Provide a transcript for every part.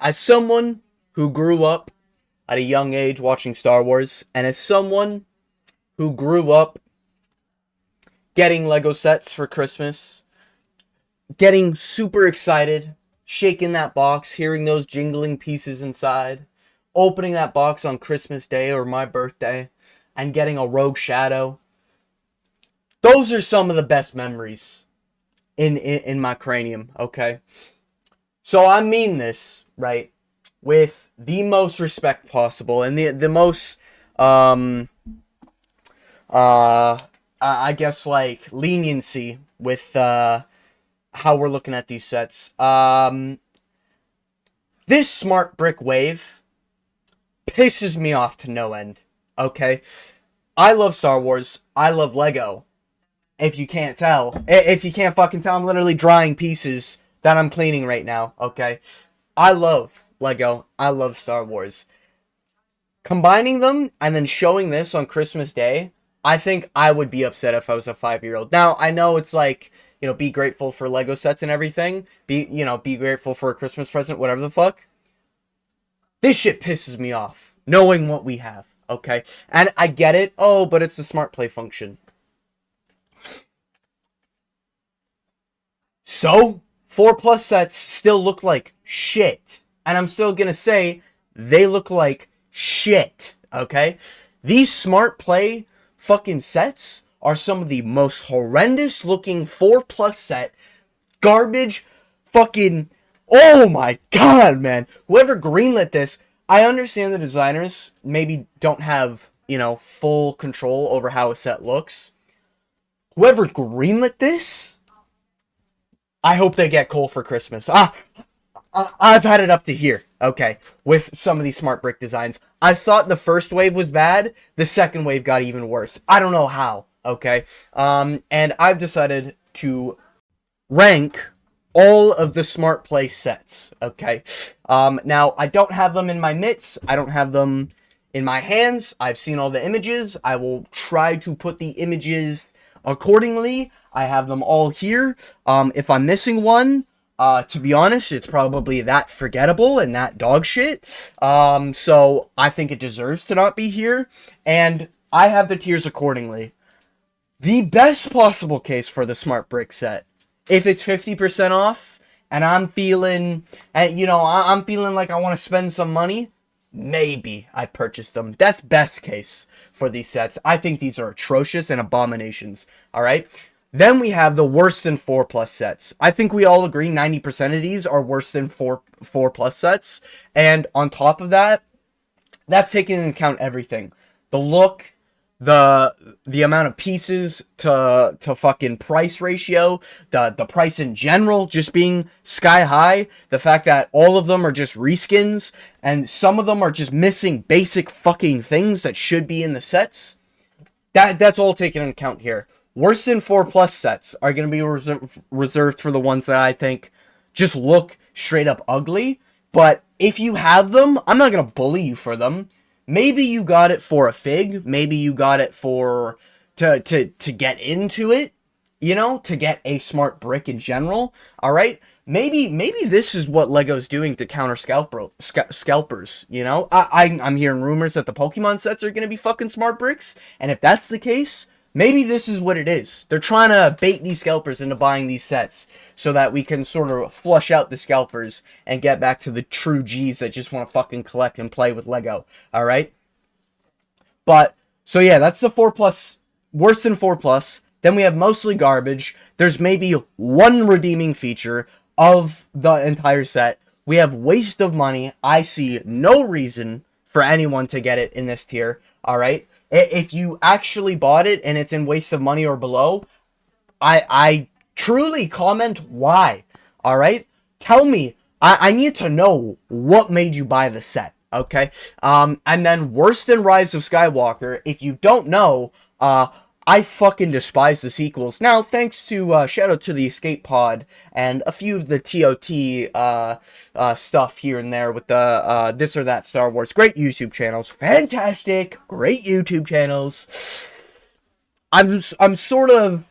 as someone who grew up at a young age watching Star Wars, and as someone who grew up getting Lego sets for Christmas, getting super excited, shaking that box, hearing those jingling pieces inside, opening that box on Christmas Day or my birthday, and getting a Rogue Shadow. Those are some of the best memories in my cranium, okay? So I mean this, right, with the most respect possible and the most, I guess, like, leniency with, how we're looking at these sets. This smart brick wave pisses me off to no end, okay? I love Star Wars. I love Lego. If you can't tell. If you can't fucking tell, I'm literally drying pieces that I'm cleaning right now, okay? I love Lego. I love Star Wars. Combining them and then showing this on Christmas Day, I think I would be upset if I was a 5-year-old. Now, I know it's like, be grateful for Lego sets and everything. Be grateful for a Christmas present, whatever the fuck. This shit pisses me off, knowing what we have, okay? And I get it. Oh, but it's the smart play function. So, 4+ sets still look like shit. And I'm still gonna say, they look like shit, okay? These smart play fucking sets are some of the most horrendous looking 4+ set garbage fucking... Oh my god, man. Whoever greenlit this, I understand the designers maybe don't have, full control over how a set looks. Whoever greenlit this, I hope they get coal for Christmas. I've had it up to here, okay, with some of these smart brick designs. I thought the first wave was bad. The second wave got even worse. I don't know how, okay? And I've decided to rank all of the smart play sets, okay? Now, I don't have them in my mitts. I don't have them in my hands. I've seen all the images. I will try to put the images accordingly. I have them all here. If I'm missing one, to be honest, it's probably that forgettable and that dog shit. So I think it deserves to not be here. And I have the tiers accordingly. The best possible case for the smart brick set, if it's 50% off and I'm feeling, I'm feeling like I want to spend some money, maybe I purchase them. That's best case for these sets. I think these are atrocious and abominations. All right. Then we have the worse than 4+ sets. I think we all agree 90% of these are worse than 4+ sets. And on top of that, that's taking into account everything. The look, the amount of pieces to fucking price ratio, the price in general just being sky high, the fact that all of them are just reskins, and some of them are just missing basic fucking things that should be in the sets. That's all taken into account here. Worse than 4+ sets are going to be reserved for the ones that I think just look straight up ugly. But if you have them, I'm not going to bully you for them. Maybe you got it for a fig. Maybe you got it for to get into it, to get a smart brick in general. All right. Maybe this is what Lego's doing to counter scalpers. I'm hearing rumors that the Pokemon sets are going to be fucking smart bricks. And if that's the case, maybe this is what it is. They're trying to bait these scalpers into buying these sets so that we can sort of flush out the scalpers and get back to the true G's that just want to fucking collect and play with Lego. All right? But, so yeah, that's the 4+, worse than 4+. Then we have mostly garbage. There's maybe one redeeming feature of the entire set. We have waste of money. I see no reason for anyone to get it in this tier. All right? If you actually bought it and it's in waste of money or below, I truly comment why. All right? Tell me. I need to know what made you buy the set. Okay? And then worse than Rise of Skywalker, if you don't know, I fucking despise the sequels. Now, thanks to, shout out to the Escape Pod and a few of the TOT stuff here and there with the This or That Star Wars. Great YouTube channels. Fantastic. Great YouTube channels. I'm sort of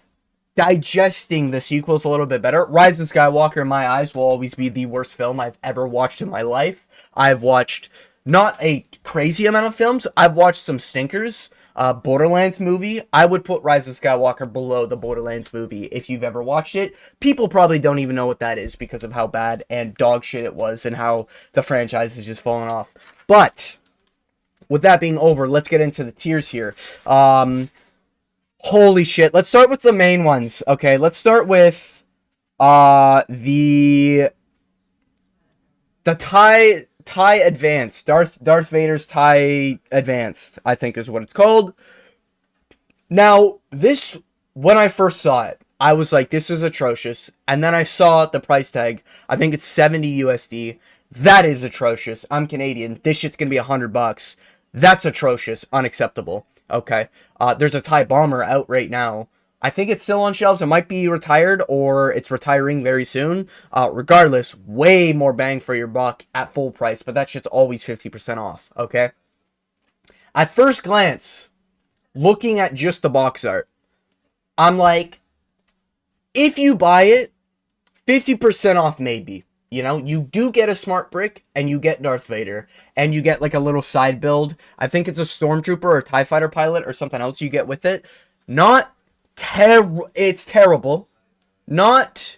digesting the sequels a little bit better. Rise of Skywalker, in my eyes, will always be the worst film I've ever watched in my life. I've watched not a crazy amount of films. I've watched some stinkers. Borderlands movie, I would put Rise of Skywalker below the Borderlands movie if you've ever watched it. People probably don't even know what that is because of how bad and dog shit it was and how the franchise is just falling off. But with that being over, let's get into the tiers here. Holy shit. Let's start with the main ones. Okay, let's start with the tie advanced. Darth Vader's tie advanced, I think is what it's called. Now, this, when I first saw it, I was like, this is atrocious. And then I saw the price tag. I think it's 70 USD. That is atrocious. I'm Canadian. This shit's gonna be $100. That's atrocious. Unacceptable. Okay. There's a TIE Bomber out right now. I think it's still on shelves. It might be retired or it's retiring very soon. Regardless, way more bang for your buck at full price. But that shit's always 50% off. Okay. At first glance, looking at just the box art, I'm like, if you buy it, 50% off maybe. You know, you do get a smart brick, and you get Darth Vader, and you get like a little side build. I think it's a Stormtrooper or a TIE Fighter pilot or something else you get with it. Not it's terrible. Not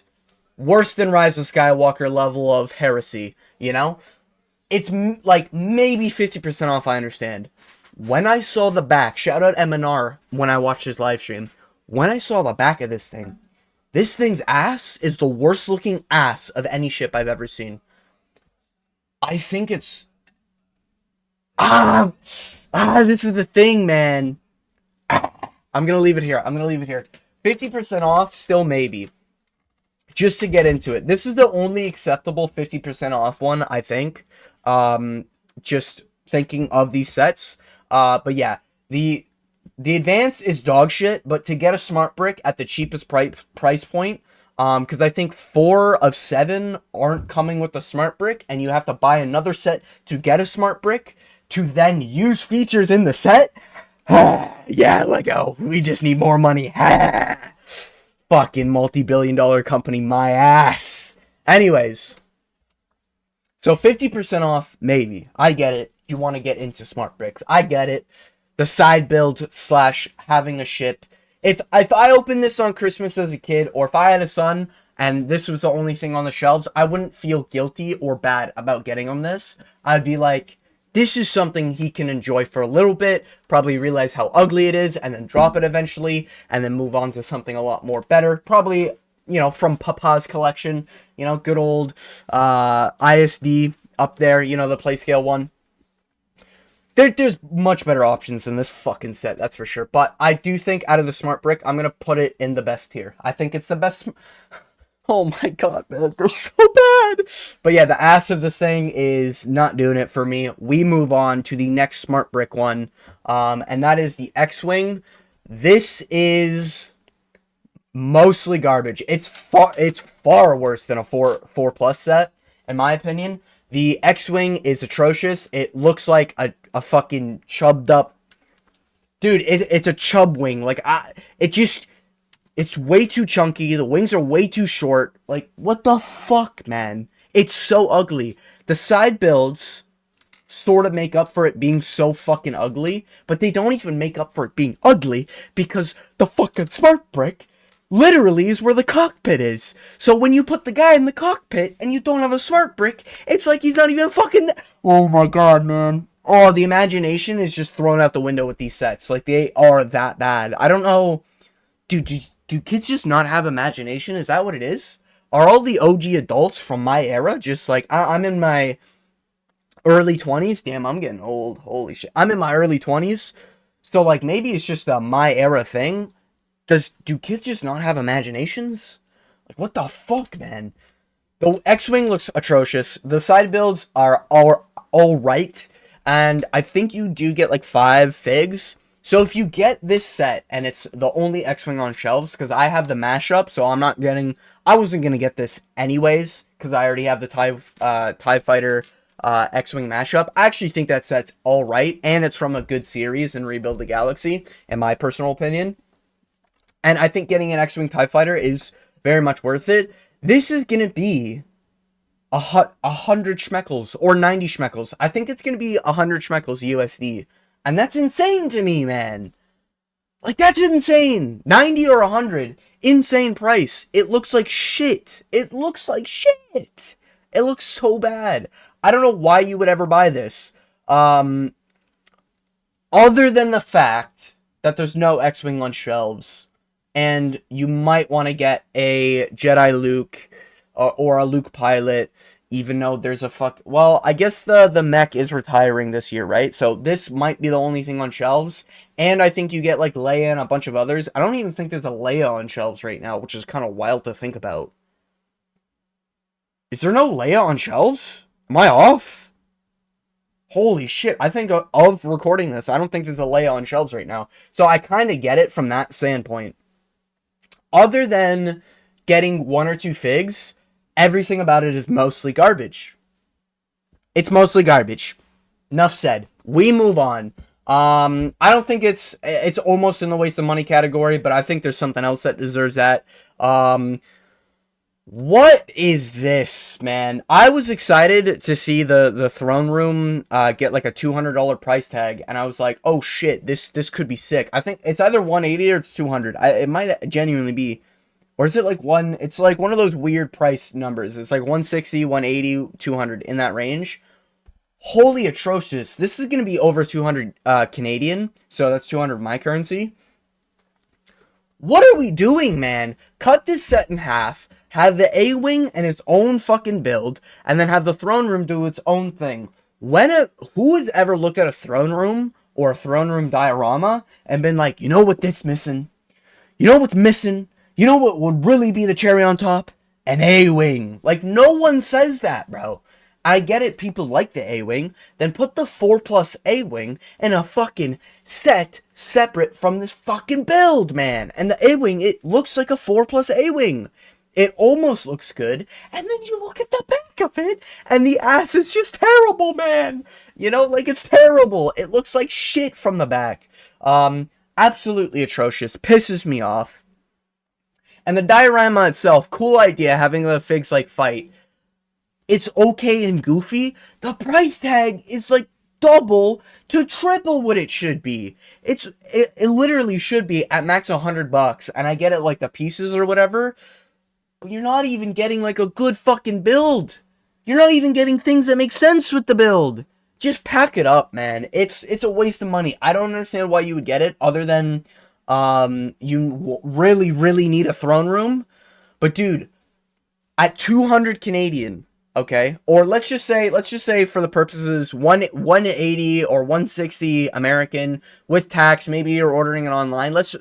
worse than Rise of Skywalker level of heresy, you know? It's like maybe 50% off, I understand. When I saw the back, shout out MNR when I watched his live stream. When I saw the back of this thing's ass is the worst looking ass of any ship I've ever seen. I think it's... this is the thing, man. I'm gonna leave it here. 50% off, still maybe. Just to get into it. This is the only acceptable 50% off one, I think. Just thinking of these sets. But yeah, the advance is dog shit, but to get a smart brick at the cheapest price point, because I think 4 of 7 aren't coming with a smart brick, and you have to buy another set to get a smart brick to then use features in the set. Yeah, Lego, we just need more money. Fucking multi-billion-dollar company, my ass. Anyways, so 50% off, maybe. I get it. You want to get into smart bricks. I get it. The side build / having a ship. If I opened this on Christmas as a kid, or if I had a son and this was the only thing on the shelves, I wouldn't feel guilty or bad about getting him this. I'd be like, this is something he can enjoy for a little bit, probably realize how ugly it is, and then drop it eventually, and then move on to something a lot more better. Probably, you know, from Papa's collection, you know, good old ISD up there, you know, the Playscale one. There's much better options than this fucking set, that's for sure. But I do think out of the smart brick, I'm going to put it in the best tier. I think it's the best. Oh my god, man, they're so bad. But yeah, the ass of this thing is not doing it for me. We move on to the next smart brick one, and that is the X-Wing. This is mostly garbage. It's far worse than a 4 plus set, in my opinion. The X-Wing is atrocious. It looks like a fucking chubbed up... Dude, it's a chub wing. Like, it's way too chunky. The wings are way too short. Like, what the fuck, man? It's so ugly. The side builds sort of make up for it being so fucking ugly, but they don't even make up for it being ugly because the fucking smart brick literally is where the cockpit is. So when you put the guy in the cockpit and you don't have a smart brick, it's like he's not even fucking... Oh my god, man. Oh, the imagination is just thrown out the window with these sets. Like, they are that bad. I don't know... Do kids just not have imagination? Is that what it is? Are all the OG adults from my era just like... I'm in my early 20s. Damn, I'm getting old. Holy shit. I'm in my early 20s. So, like, maybe it's just a my era thing. Do kids just not have imaginations? Like, what the fuck, man? The X-Wing looks atrocious. The side builds are all right. And I think you do get, like, 5 figs. So if you get this set, and it's the only X-Wing on shelves, because I have the mashup, so I wasn't going to get this anyways, because I already have the TIE Fighter X-Wing mashup. I actually think that set's alright, and it's from a good series in Rebuild the Galaxy, in my personal opinion. And I think getting an X-Wing TIE Fighter is very much worth it. This is going to be 100 schmeckles or 90 schmeckles. I think it's going to be 100 schmeckles USD. And that's insane to me, man. Like, that's insane. 90 or 100. Insane price. It looks like shit. It looks like shit. It looks so bad. I don't know why you would ever buy this. Other than the fact that there's no X-Wing on shelves. And you might want to get a Jedi Luke or a Luke pilot, even though there's a well, I guess the mech is retiring this year, right? So this might be the only thing on shelves. And I think you get like Leia and a bunch of others. I don't even think there's a Leia on shelves right now, which is kind of wild to think about. Is there no Leia on shelves? Am I off? Holy shit, I think of recording this, I don't think there's a Leia on shelves right now. So I kind of get it from that standpoint. Other than getting one or two figs, everything about it is mostly garbage. It's mostly garbage. Enough said. We move on. I don't think it's almost in the waste of money category, but I think there's something else that deserves that. What is this, man? I was excited to see the throne room get like a $200 price tag, and I was like, oh shit, this could be sick. I think it's either 180 or it's 200. It might genuinely be, or is it like it's like one of those weird price numbers. It's like 160, 180, 200 in that range. Holy atrocious. This is going to be over 200 Canadian, so that's 200 my currency. What are we doing, man? Cut this set in half. Have the A-Wing and its own fucking build, and then have the throne room do its own thing. Who has ever looked at a throne room or a throne room diorama and been like, you know what this missing? You know what's missing? You know what would really be the cherry on top? An A-Wing. Like, no one says that, bro. I get it, people like the A-Wing. Then put the 4+ A-Wing in a fucking set separate from this fucking build, man. And the A-Wing, it looks like a 4+ A-Wing. It almost looks good, and then you look at the back of it, and the ass is just terrible, man. You know, like, it's terrible. It looks like shit from the back. Absolutely atrocious. Pisses me off. And the diorama itself, cool idea, having the figs, like, fight. It's okay and goofy. The price tag is, like, double to triple what it should be. It literally should be at max $100, and I get it, like, the pieces or whatever. But you're not even getting, like, a good fucking build. You're not even getting things that make sense with the build. Just pack it up, man. It's a waste of money. I don't understand why you would get it, other than you really, really need a throne room. But, dude, at 200 Canadian, okay? Or let's just say for the purposes, 180 or 160 American with tax. Maybe you're ordering it online. Let's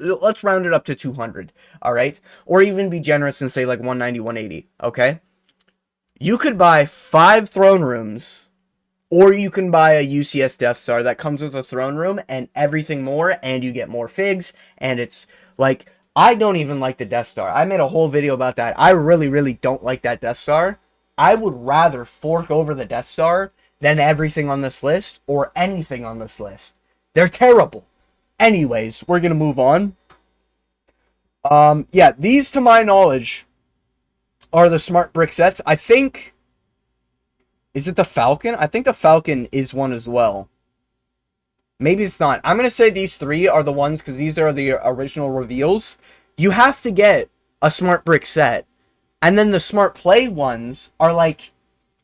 round it up to 200, all right? Or even be generous and say like 190, 180, okay? You could buy 5 throne rooms, or you can buy a UCS Death Star that comes with a throne room and everything more, and you get more figs, and it's like, I don't even like the Death Star. I made a whole video about that. I really, really don't like that Death Star. I would rather fork over the Death Star than everything on this list or anything on this list. They're terrible. Anyways, we're going to move on. Yeah, these, to my knowledge, are the smart brick sets. I think... Is it the Falcon? I think the Falcon is one as well. Maybe it's not. I'm going to say these 3 are the ones because these are the original reveals. You have to get a smart brick set. And then the smart play ones are like,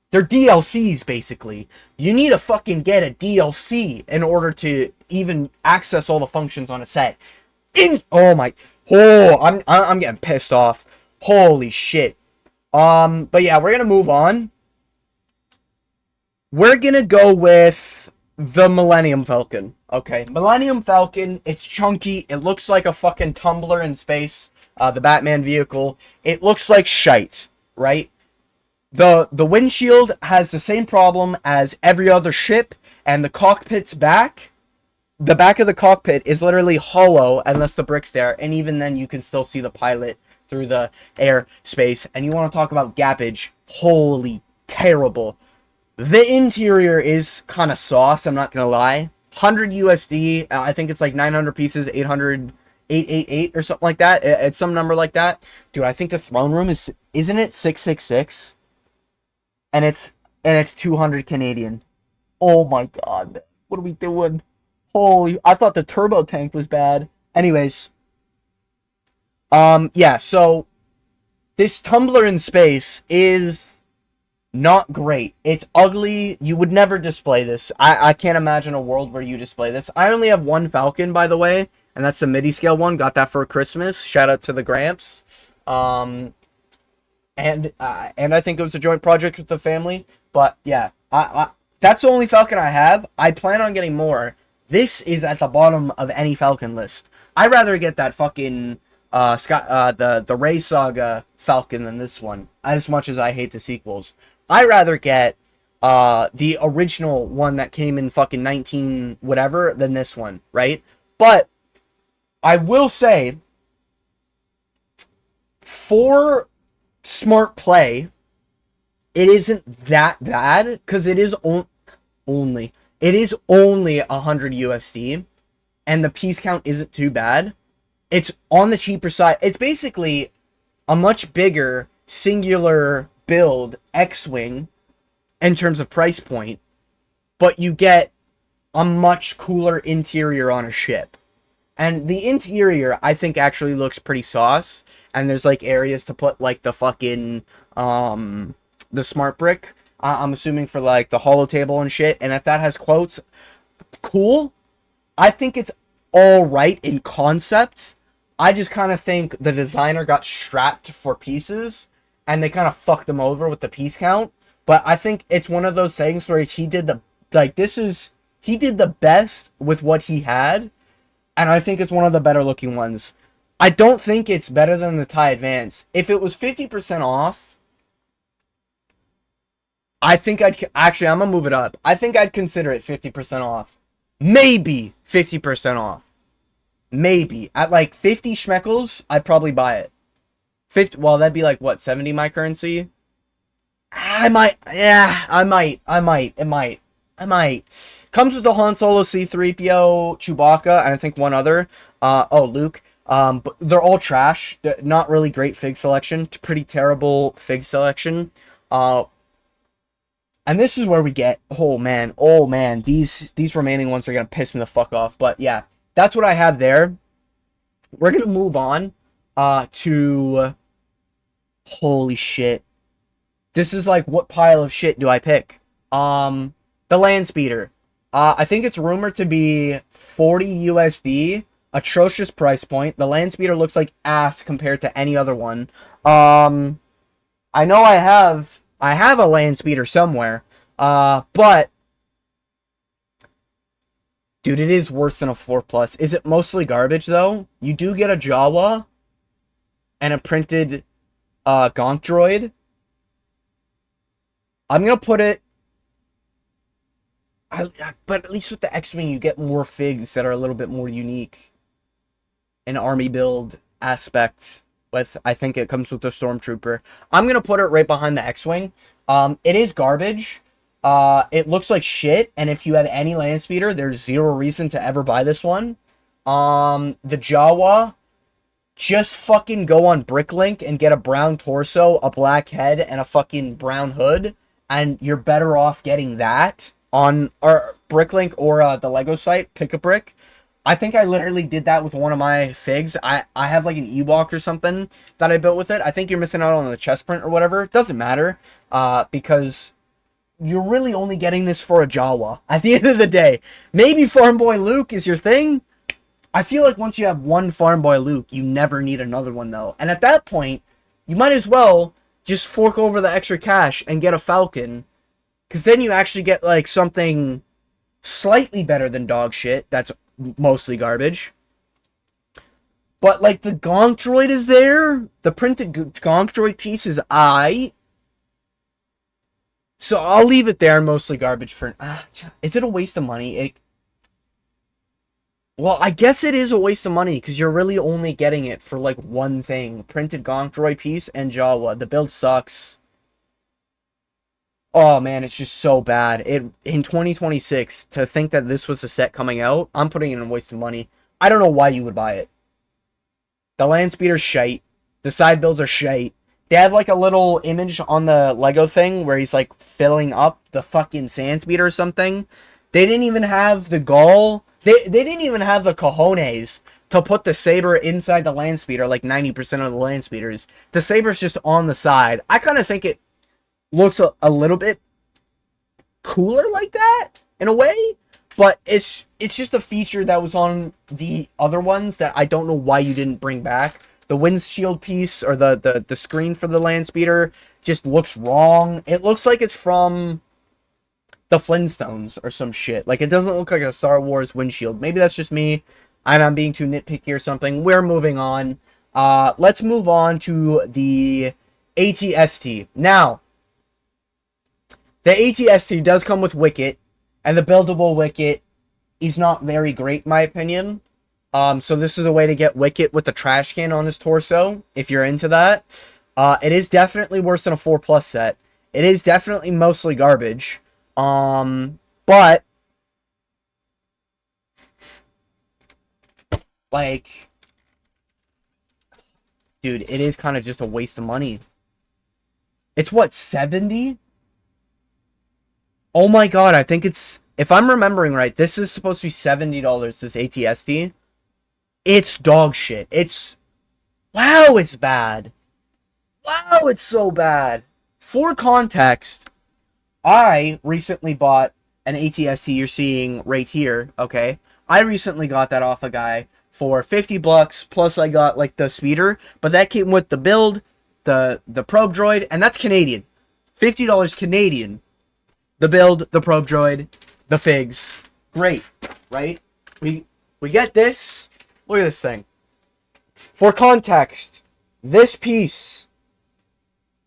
they're DLCs, basically. You need to fucking get a DLC in order to even access all the functions on a set. I'm getting pissed off. Holy shit. But yeah, we're gonna move on. We're gonna go with the Millennium Falcon. Okay, Millennium Falcon, it's chunky. It looks like a fucking tumbler in space. The Batman vehicle. It looks like shite, right? The windshield has the same problem as every other ship, and the cockpit's back. The back of the cockpit is literally hollow unless the brick's there, and even then you can still see the pilot through the air space. And you want to talk about gappage? Holy terrible. The interior is kind of sauce, I'm not gonna lie. 100 USD, I think it's like 900 pieces, 800 888 or something like that. It's some number like that. Dude, I think the throne room isn't it 666? And it's 200 Canadian. Oh my god. What are we doing? Holy, I thought the turbo tank was bad. Anyways, yeah, so this tumbler in space is not great. It's ugly. You would never display this. I can't imagine a world where you display this. I only have one Falcon, by the way, and that's the midi scale one. Got that for Christmas. Shout out to the Gramps. And I think it was a joint project with the family. But yeah, that's the only Falcon I have. I plan on getting more. This is at the bottom of any Falcon list. I'd rather get that fucking the Ray Saga Falcon than this one. As much as I hate the sequels, I'd rather get the original one that came in fucking 19 whatever than this one, right? But I will say, for smart play, it isn't that bad because it is only 100 USD, and the piece count isn't too bad. It's on the cheaper side. It's basically a much bigger singular build X-Wing in terms of price point, but you get a much cooler interior on a ship. And the interior, I think, actually looks pretty sauce. And there's, like, areas to put, like, the fucking, the smart brick. I'm assuming for, like, the holo table and shit. And if that has quotes, cool. I think it's alright in concept. I just kind of think the designer got strapped for pieces. And they kind of fucked him over with the piece count. But I think it's one of those things where he did the, like, he did the best with what he had. And I think it's one of the better looking ones. I don't think it's better than the TIE Advance. If it was 50% off, I think actually, I'm going to move it up. I think I'd consider it 50% off. Maybe 50% off. Maybe. At like 50 schmeckles, I'd probably buy it. 50, well, that'd be like, what, 70 my currency? I might. It might. Comes with the Han Solo, C-3PO, Chewbacca, and I think one other. Luke. But they're all trash. They're not really great fig selection. Pretty terrible fig selection. And this is where we get, oh man, these remaining ones are gonna piss me the fuck off. But yeah, that's what I have there. We're gonna move on to, holy shit. This is like, what pile of shit do I pick? The land speeder. I think it's rumored to be 40 USD. Atrocious price point. The land speeder looks like ass compared to any other one. I know I have a land speeder somewhere. But dude, it is worse than a 4+. Is it mostly garbage though? You do get a Jawa and a printed Gonk droid. I'm gonna put it. But at least with the X-Wing, you get more figs that are a little bit more unique. An army build aspect. With, I think it comes with the Stormtrooper. I'm gonna put it right behind the X-Wing. It is garbage. It looks like shit. And if you have any land speeder, there's zero reason to ever buy this one. The Jawa, just fucking go on Bricklink and get a brown torso, a black head, and a fucking brown hood, and you're better off getting that on our Bricklink or the Lego site. Pick a brick. I think I literally did that with one of my figs. I have like an Ewok or something that I built with it. I think you're missing out on the chest print or whatever. It doesn't matter because you're really only getting this for a Jawa at the end of the day. Maybe Farm Boy Luke is your thing. I feel like once you have one Farm Boy Luke, you never need another one though. And at that point, you might as well just fork over the extra cash and get a Falcon. Because then you actually get like something slightly better than dog shit. That's mostly garbage. But like the Gonk droid is there. The printed Gonk droid piece is so I'll leave it there. Mostly garbage for. Is it a waste of money? Well, I guess it is a waste of money because you're really only getting it for like one thing: printed Gonk droid piece and Jawa. The build sucks. Oh man, it's just so bad. In 2026, to think that this was a set coming out, I'm putting it in a waste of money. I don't know why you would buy it. The land speeder's shite. The side builds are shite. They have like a little image on the Lego thing where he's like filling up the fucking sand speeder or something. They didn't even have the gall. They didn't even have the cojones to put the saber inside the land speeder like 90% of the land speeders. The saber's just on the side. I kind of think it looks a little bit cooler like that in a way, but it's just a feature that was on the other ones that I don't know why you didn't bring back. The windshield piece or the screen for the land speeder just looks wrong. It looks like it's from the Flintstones or some shit. Like, it doesn't look like a Star Wars windshield. Maybe that's just me, and I'm being too nitpicky or something. We're moving on. Let's move on to the ATST. Now, the ATST does come with Wicket, and the buildable Wicket is not very great, in my opinion. So this is a way to get Wicket with the trash can on his torso, if you're into that. It is definitely worse than a 4+ set. It is definitely mostly garbage. But like, dude, it is kind of just a waste of money. It's what, 70? Oh my god, I think it's, if I'm remembering right, this is supposed to be $70, this ATSD. It's dog shit. It's, wow, it's bad. Wow, it's so bad. For context, I recently bought an ATST you're seeing right here, okay? I recently got that off a guy for $50, plus I got, like, the speeder, but that came with the build, the probe droid, and that's Canadian. $50 Canadian. The build, the probe droid, the figs. Great, right? We get this. Look at this thing. For context, this piece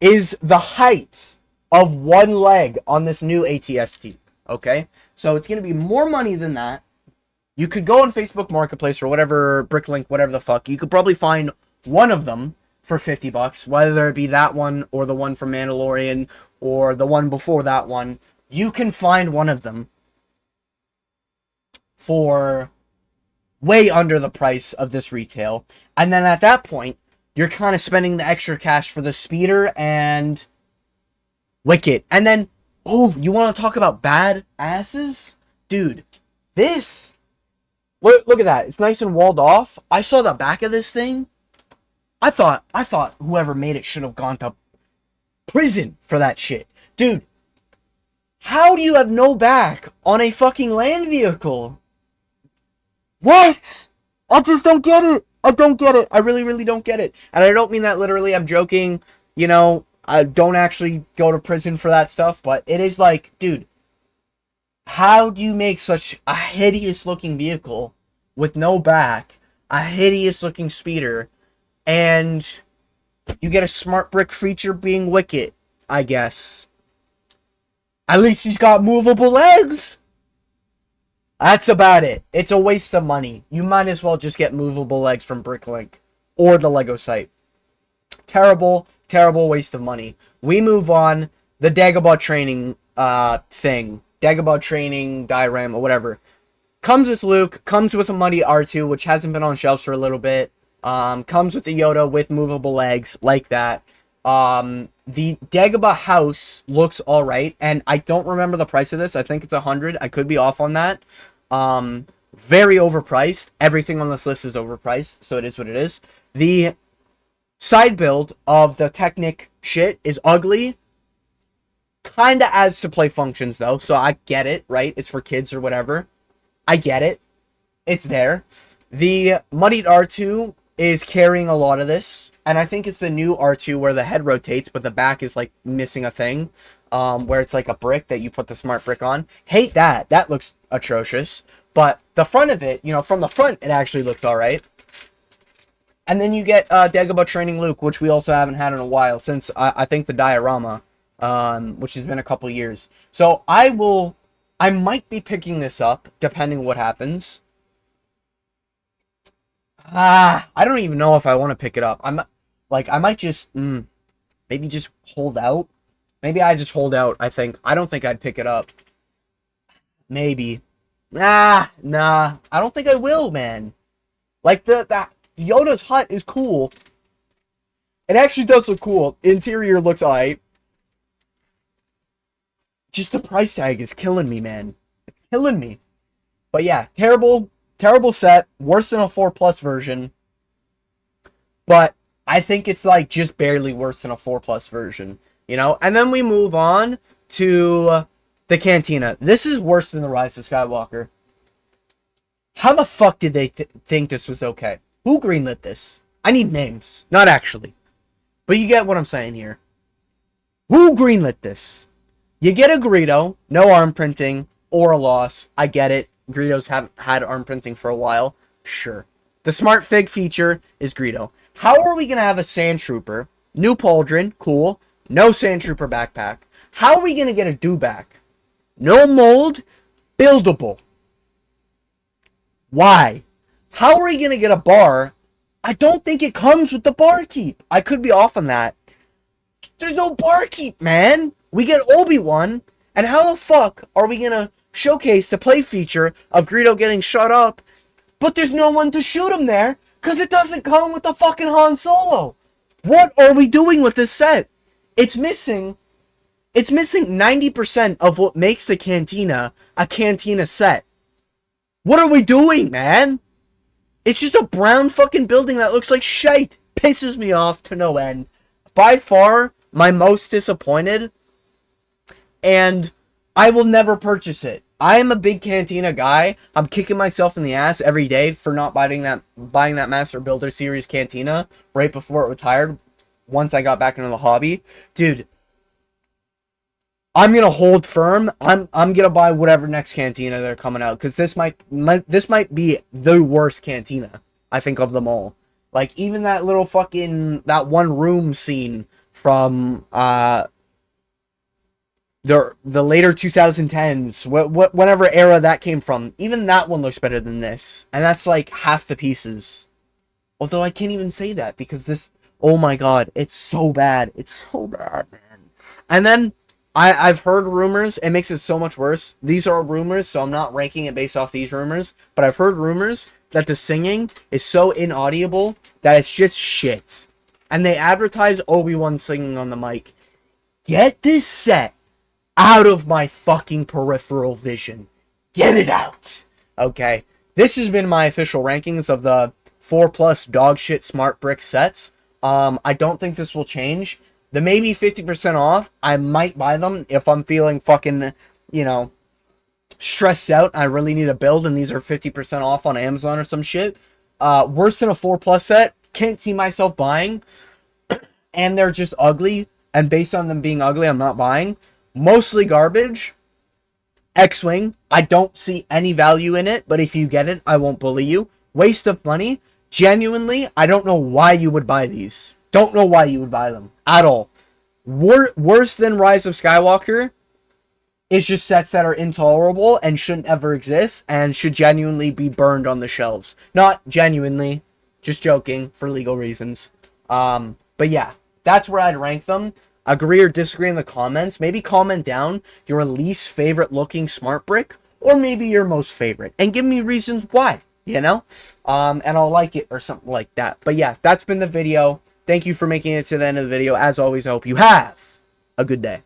is the height of one leg on this new ATST, okay? So it's going to be more money than that. You could go on Facebook Marketplace or whatever, Bricklink, whatever the fuck. You could probably find one of them for $50, whether it be that one or the one from Mandalorian or the one before that one. You can find one of them for way under the price of this retail. And then at that point, you're kind of spending the extra cash for the speeder and Wicket. And then, oh, you want to talk about bad asses? Dude, this, look at that. It's nice and walled off. I saw the back of this thing. I thought whoever made it should have gone to prison for that shit. Dude, how do you have no back on a fucking land vehicle? What? I just don't get it. I don't get it. I really, really don't get it. And I don't mean that literally. I'm joking. You know, I don't actually go to prison for that stuff. But it is like, dude, how do you make such a hideous looking vehicle with no back, a hideous looking speeder, and you get a smart brick feature being Wicket, I guess. At least he's got movable legs. That's about it. It's a waste of money. You might as well just get movable legs from Bricklink or the Lego site. Terrible, terrible waste of money. We move on. The Dagobah training thing. Dagobah training diorama, whatever. Comes with Luke. Comes with a Muddy R2, which hasn't been on shelves for a little bit. Comes with the Yoda with movable legs, like that. The Dagobah house looks alright, and I don't remember the price of this. I think it's 100. I could be off on that. Very overpriced. Everything on this list is overpriced, so it is what it is. The side build of the Technic shit is ugly. Kinda adds to play functions, though, so I get it, right? It's for kids or whatever. I get it. It's there. The Muddied R2 is carrying a lot of this. And I think it's the new R2 where the head rotates, but the back is, like, missing a thing. Where it's, like, a brick that you put the smart brick on. Hate that. That looks atrocious. But the front of it, you know, from the front, it actually looks alright. And then you get Dagobah Training Luke, which we also haven't had in a while. Since, I think, the diorama. Which has been a couple years. So, I might be picking this up, depending what happens. I don't even know if I want to pick it up. I might just, maybe just hold out. Maybe I just hold out, I think. I don't think I'd pick it up. Maybe. Nah. I don't think I will, man. Like, Yoda's hut is cool. It actually does look cool. Interior looks alright. Just the price tag is killing me, man. It's killing me. But yeah, terrible set. Worse than a 4 Plus version. But I think it's like just barely worse than a 4 Plus version. You know? And then we move on to the Cantina. This is worse than the Rise of Skywalker. How the fuck did they think this was okay? Who greenlit this? I need names. Not actually. But you get what I'm saying here. Who greenlit this? You get a Greedo, no arm printing, or a loss. I get it. Greedos haven't had arm printing for a while. Sure. The Smart Fig feature is Greedo. How are we going to have a Sand Trooper? New Pauldron, cool. No Sand Trooper backpack. How are we going to get a Dewback? No mold, buildable. Why? How are we going to get a bar? I don't think it comes with the barkeep. I could be off on that. There's no barkeep, man. We get Obi-Wan, and how the fuck are we going to showcase the play feature of Greedo getting shot up, but there's no one to shoot him there, because it doesn't come with the fucking Han Solo? What are we doing with this set? It's missing 90% of what makes the Cantina a Cantina set. What are we doing, man? It's just a brown fucking building that looks like shite. Pisses me off to no end. By far, my most disappointed. And I will never purchase it. I am a big Cantina guy. I'm kicking myself in the ass every day for not buying that Master Builder Series Cantina right before it retired. Once I got back into the hobby. Dude, I'm gonna hold firm. I'm gonna buy whatever next Cantina they're coming out, because this might be the worst Cantina, I think, of them all. Like, even that little fucking that one room scene from the later 2010s, whatever era that came from, even that one looks better than this, and that's like half the pieces. Although I can't even say that, because this, oh my god, it's so bad. It's so bad, man. And then I've heard rumors. It makes it so much worse. These are rumors, so I'm not ranking it based off these rumors. But I've heard rumors that the singing is so inaudible that it's just shit. And they advertise Obi-Wan singing on the mic. Get this set out of my fucking peripheral vision. Get it out. Okay. This has been my official rankings of the 4 Plus dog shit smart brick sets. I don't think this will change. The maybe 50% off, I might buy them if I'm feeling fucking, you know, stressed out. I really need a build, and these are 50% off on Amazon or some shit. Worse than a 4 Plus set, can't see myself buying. And they're just ugly, and based on them being ugly, I'm not buying. Mostly garbage. X-Wing, I don't see any value in it, but if you get it, I won't bully you. Waste of money. Genuinely, I don't know why you would buy these. Don't know why you would buy them at all. Worse than Rise of Skywalker is just sets that are intolerable and shouldn't ever exist and should genuinely be burned on the shelves. Not genuinely, just joking for legal reasons. But yeah, that's where I'd rank them. Agree or disagree in the comments. Maybe comment down your least favorite looking smart brick, or maybe your most favorite, and give me reasons why, you know? And I'll like it or something like that. But yeah, that's been the video. Thank you for making it to the end of the video. As always, I hope you have a good day.